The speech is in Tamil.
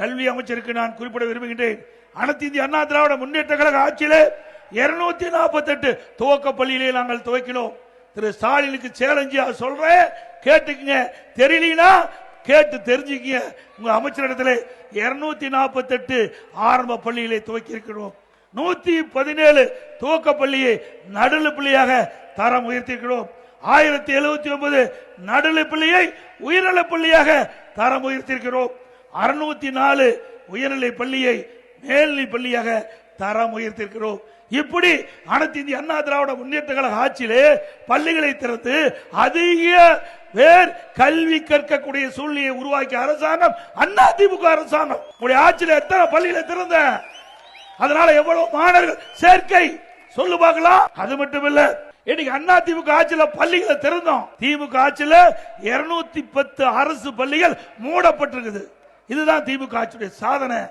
கல்வி அமைச்சருக்கு நான் குறிப்பிட விரும்புகின்றேன். அனைத்து இந்திய அண்ணா திராவிட முன்னேற்ற கழக ஆட்சியிலே 248 துவக்க பள்ளியிலே நாங்கள் துவக்கினோம். திரு ஸ்டாலினுக்கு சேலஞ்சியா சொல்றேன், கேட்டுக்குங்க. தெரியலனா கேட்டு தெரிஞ்சுக்கங்க. உங்க அமைச்சரிடத்தில் 248 ஆரம்ப பள்ளியிலே துவக்கி இருக்கிறோம். 117 துவக்க பள்ளியை நடுநிலை பள்ளியாக தரம் உயர்த்தியிருக்கிறோம். 1079 நடுநிலை பள்ளியை உயர்நிலை பள்ளியாக தரம் உயர்த்தியிருக்கிறோம். 604 உயர்நிலை பள்ளியை மேல்நிலை பள்ளியாக தரம் உயர்த்தியிருக்கிறோம். இப்படி அனைத்து இந்திய அண்ணா திராவிட முன்னேற்ற கழக ஆட்சியிலே பள்ளிகளை திறந்து அதிக பேர் கல்வி கற்கக்கூடிய சூழ்நிலையை உருவாக்கிய அரசாங்கம் அதிமுக அரசாங்கம். உங்களுடைய ஆட்சியில் எத்தனை பள்ளிகளை திறந்த, அதனால எவ்வளவு மாணவர்கள் சேர்க்கை சொல்லு பார்க்கலாம். அது மட்டும் இல்ல, இன்னைக்கு அதிமுக ஆட்சியில பள்ளிகளை திறந்தோம். திமுக ஆட்சியில 210 அரசு பள்ளிகள் மூடப்பட்டிருக்குது. இதுதான் திமுக ஆட்சியுடைய சாதனை.